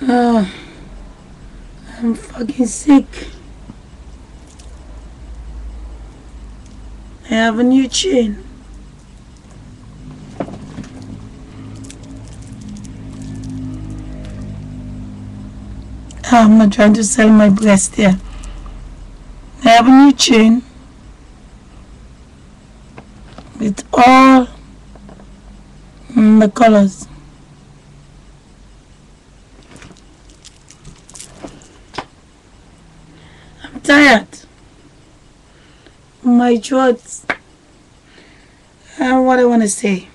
Uh, I'm fucking sick. I have a new chain. I'm not trying to sell my breast here. I have a new chain with all the colors. I'm tired. My throat. What I want to say.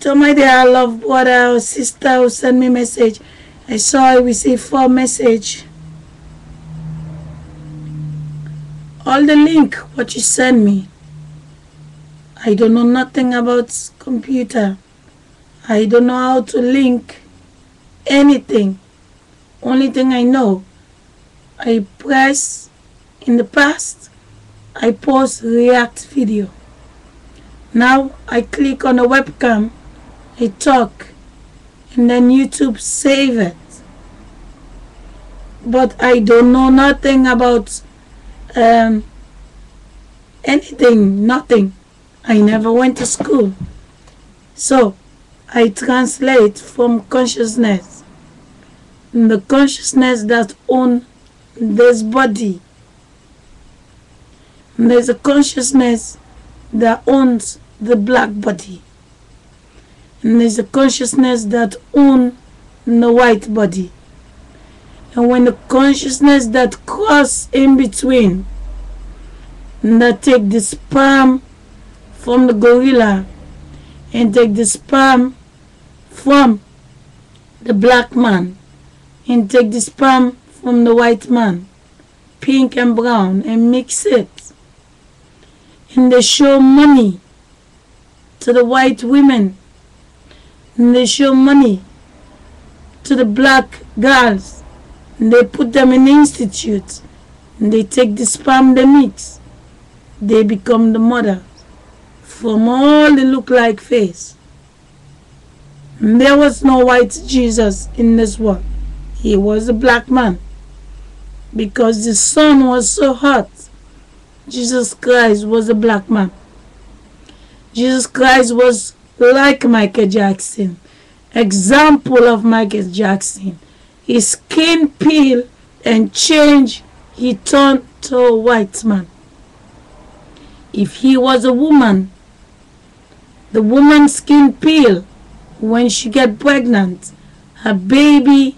To my dear love brother or sister who sent me message. I saw I received 4 messages. All the link what you send me. I don't know nothing about computer. I don't know how to link anything. Only thing I know, I press in the past, I post react video. Now I click on the webcam, I talk, and then YouTube save it. But I don't know nothing about anything, nothing. I never went to school. So I translate from consciousness. The consciousness that owns this body. And there's a consciousness that owns the black body. And there's a consciousness that owns the white body. And when the consciousness that cross in between, that take the sperm from the gorilla and take the sperm from the black man and take the sperm from the white man, pink and brown, and mix it. And they show money to the white women. And they show money to the black girls. And they put them in institutes. And they take the sperm they mix. They become the mother from all the look-like face. And there was no white Jesus in this world. He was a black man. Because the sun was so hot. Jesus Christ was a black man. Jesus Christ was like Michael Jackson. Example of Michael Jackson. His skin peeled and changed. He turned to a white man. If he was a woman, the woman's skin peel when she get pregnant, her baby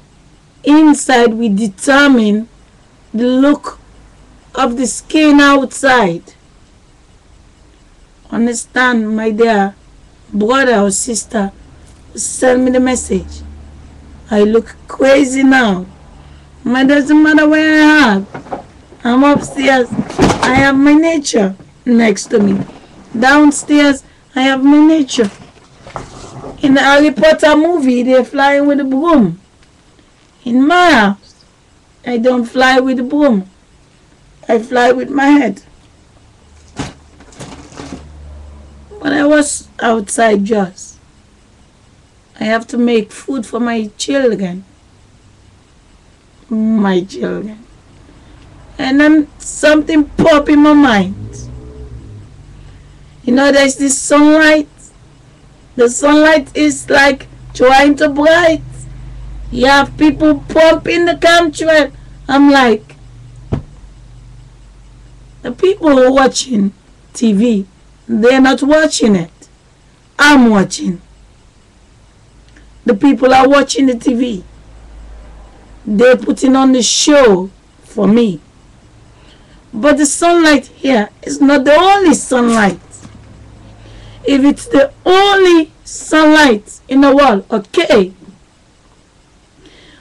inside will determine the look of the skin outside. Understand, my dear brother or sister, send me the message. I look crazy now. It doesn't matter where I am. I'm upstairs. I have my nature next to me. Downstairs, I have my nature. In the Harry Potter movie, they're flying with a broom. In my house, I don't fly with a broom. I fly with my head. When I was outside just, I have to make food for my children. My children. And then something pop in my mind. You know, there's this sunlight. The sunlight is like trying to bright. You have people pump in the country. I'm like, the people who are watching TV, they're not watching it. I'm watching. The people are watching the TV. They're putting on the show for me. But the sunlight here is not the only sunlight. If it's the only sunlight in the world, okay.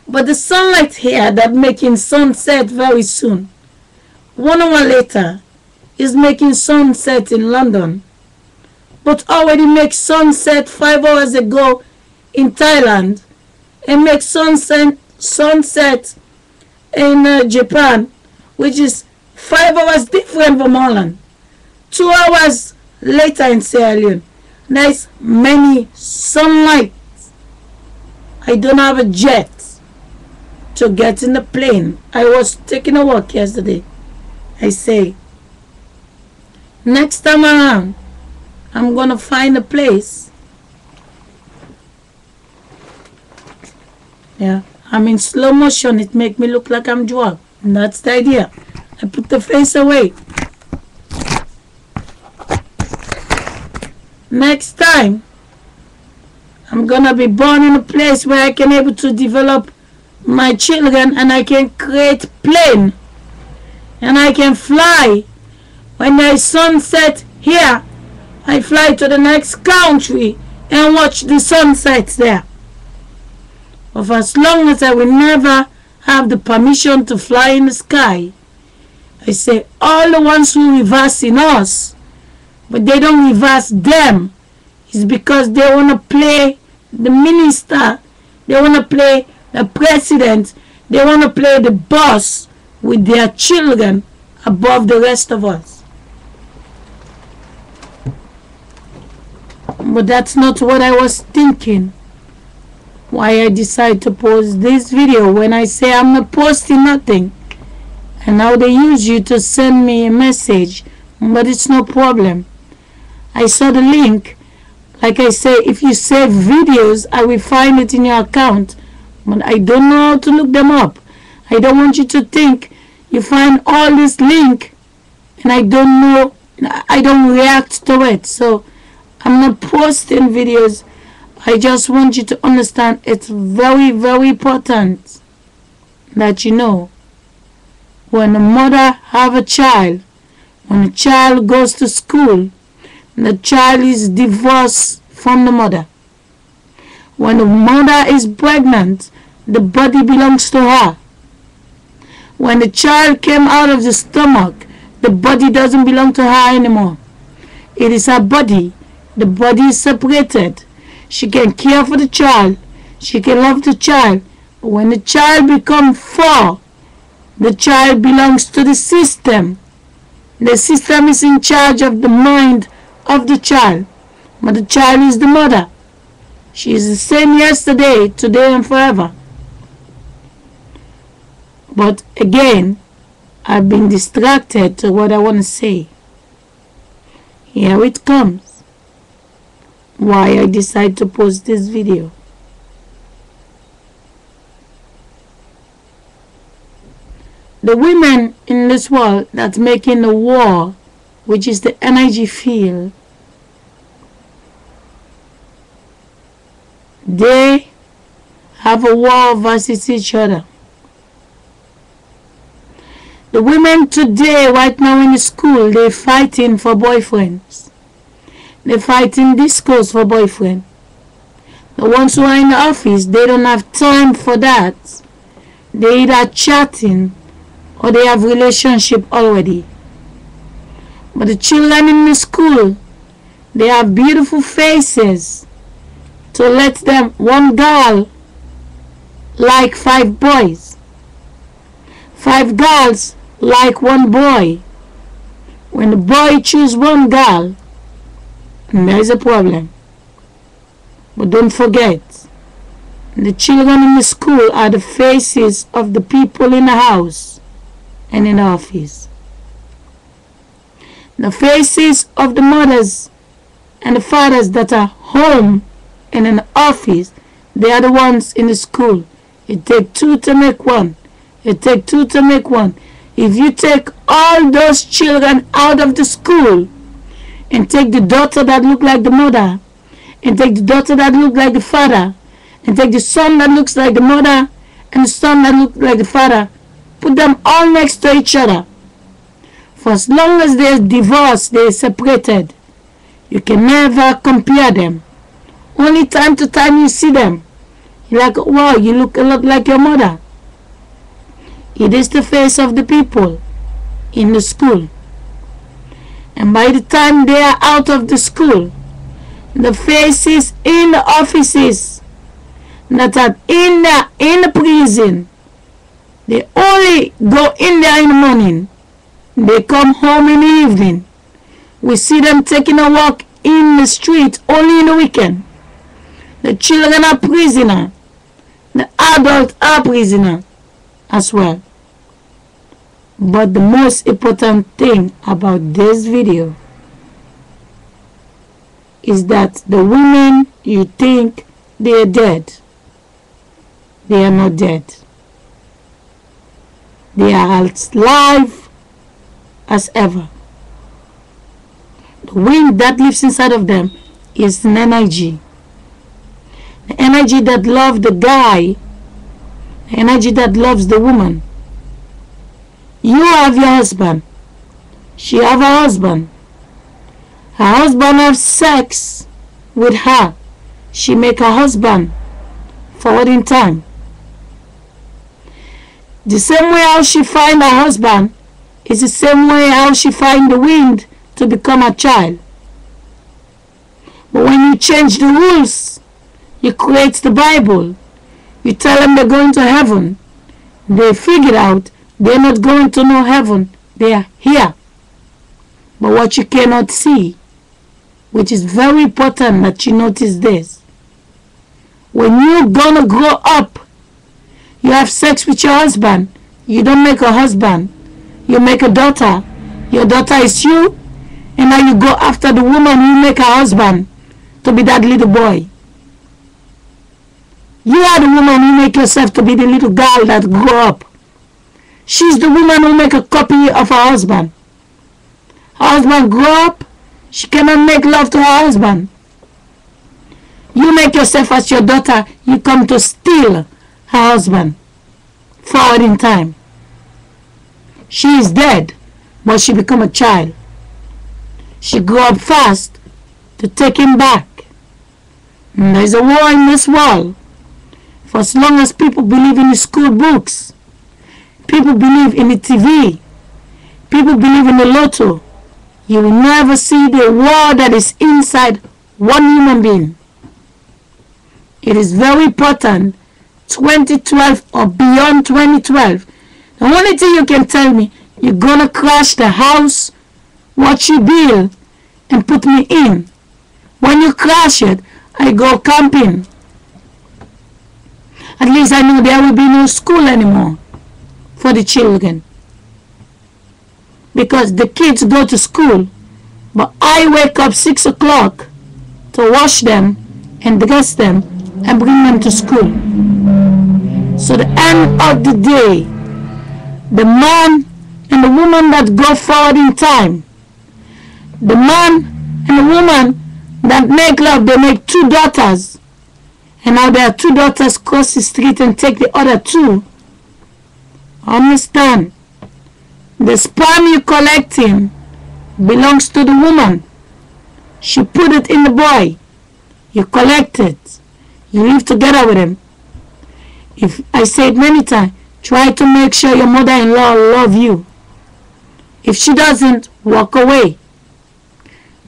But the sunlight here that making sunset very soon, 1 hour later, is making sunset in London. But already make sunset 5 hours ago in Thailand. And make sunset in Japan, which is 5 hours different from Holland. 2 hours later in Sierra Leone. There's many sunlight. I don't have a jet to get in the plane. I was taking a walk yesterday. I say, next time around, I'm gonna find a place. Yeah, I'm in slow motion. It make me look like I'm drunk. And that's the idea. I put the face away. Next time, I'm gonna be born in a place where I can able to develop my children, and I can create plane, and I can fly. When there's sunset here, I fly to the next country and watch the sunsets there. But for as long as I will never have the permission to fly in the sky, I say all the ones who reverse in us, but they don't reverse them, is because they want to play the minister, they want to play the president, they want to play the boss with their children above the rest of us. But that's not what I was thinking. Why I decide to post this video when I say I'm not posting nothing. And now they use you to send me a message, but it's no problem. I saw the link. Like I say, if you save videos, I will find it in your account. But I don't know how to look them up. I don't want you to think you find all this link and I don't know, I don't react to it. So I'm not posting videos. I just want you to understand it's very, very important that you know when a mother have a child, when a child goes to school, the child is divorced from the mother. When the mother is pregnant, the body belongs to her. When the child came out of the stomach, the body doesn't belong to her anymore. It is her body. The body is separated. She can care for the child. She can love the child. But when the child becomes 4, the child belongs to the system. The system is in charge of the mind of the child. But the child is the mother. She is the same yesterday, today, and forever. But again, I've been distracted to what I want to say. Here it comes. Why I decide to post this video. The women in this world that's making the war, which is the energy field, they have a war versus each other. The women today, right now in the school, they're fighting for boyfriends. They're fighting discos for boyfriend. The ones who are in the office, they don't have time for that. They either chatting or they have relationship already. But the children in the school, they have beautiful faces to let them, one girl like 5 boys. 5 girls like 1 boy. When the boy choose 1 girl, there is a problem. But don't forget, the children in the school are the faces of the people in the house and in the office. The faces of the mothers and the fathers that are home and in the office, they are the ones in the school. It takes 2 to make 1. It takes 2 to make 1. If you take all those children out of the school and take the daughter that look like the mother, and take the daughter that look like the father, and take the son that looks like the mother, and the son that looks like the father, put them all next to each other. For as long as they're divorced, they're separated, you can never compare them. Only time to time you see them, you're like, wow, you look a lot like your mother. It is the face of the people in the school. And by the time they are out of the school, the faces in the offices that are in the prison, they only go in there in the morning. They come home in the evening. We see them taking a walk in the street only in the weekend. The children are prisoners. The adults are prisoner as well. But the most important thing about this video is that the women you think they are dead, they are not dead. They are as live as ever. The wind that lives inside of them is an energy. The energy that loves the guy, the energy that loves the woman. You have your husband. She have her husband. Her husband have sex with her. She make her husband forward in time. The same way how she find her husband is the same way how she find the wind to become a child. But when you change the rules, you create the Bible. You tell them they're going to heaven. They figure out they're not going to know heaven. They are here. But what you cannot see, which is very important that you notice this, when you're gonna grow up, you have sex with your husband. You don't make a husband. You make a daughter. Your daughter is you. And now you go after the woman who make a husband to be that little boy. You are the woman who make yourself to be the little girl that grew up. She's the woman who make a copy of her husband. Her husband grew up. She cannot make love to her husband. You make yourself as your daughter. You come to steal her husband forward in time. She is dead, but she become a child. She grew up fast to take him back. And there's a war in this world. For as long as people believe in the school books, people believe in the TV, people believe in the lotto, you will never see the war that is inside one human being. It is very important, 2012 or beyond 2012. The only thing you can tell me, you're gonna crash the house, what you build, and put me in. When you crash it, I go camping. At least I know there will be no school anymore for the children. Because the kids go to school, but I wake up 6 o'clock to wash them and dress them and bring them to school. So the end of the day, the man and the woman that go forward in time, the man and the woman that make love, they make 2 daughters. And now their 2 daughters cross the street and take the other 2. Understand? The sperm you collecting belongs to the woman. She put it in the boy. You collect it. You live together with him. If I say it many times, try to make sure your mother-in-law love you. If she doesn't, walk away.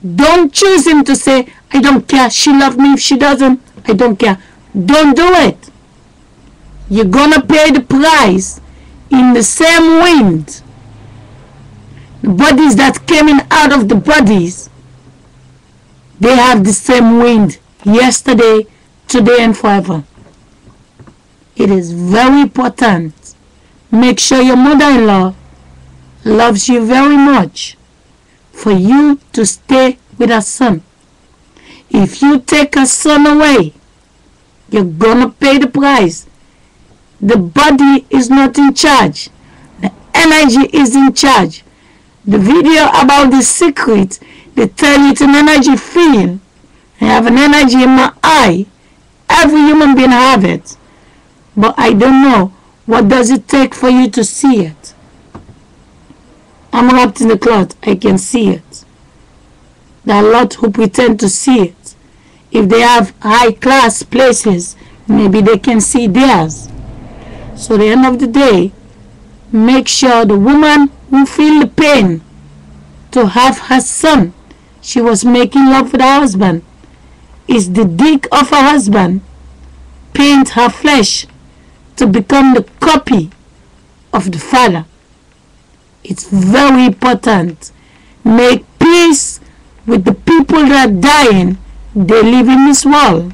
Don't choose him to say, I don't care, she loved me. If she doesn't, I don't care. Don't do it. You're gonna pay the price in the same wind. The bodies that came in out of the bodies, they have the same wind yesterday, today, and forever. It is very important. Make sure your mother-in-law loves you very much for you to stay with her son. If you take her son away, you're gonna pay the price. The body is not in charge. The energy is in charge. The video about the secret, they tell you it's an energy field. I have an energy in my eye. Every human being have it. But I don't know, what does it take for you to see it? I'm wrapped in the cloth, I can see it. There are a lot who pretend to see it. If they have high class places, maybe they can see theirs. So at the end of the day, make sure the woman who feel the pain to have her son, she was making love with her husband, is the dick of her husband, paint her flesh to become the copy of the father. It's very important. Make peace with the people that are dying. They live in this world.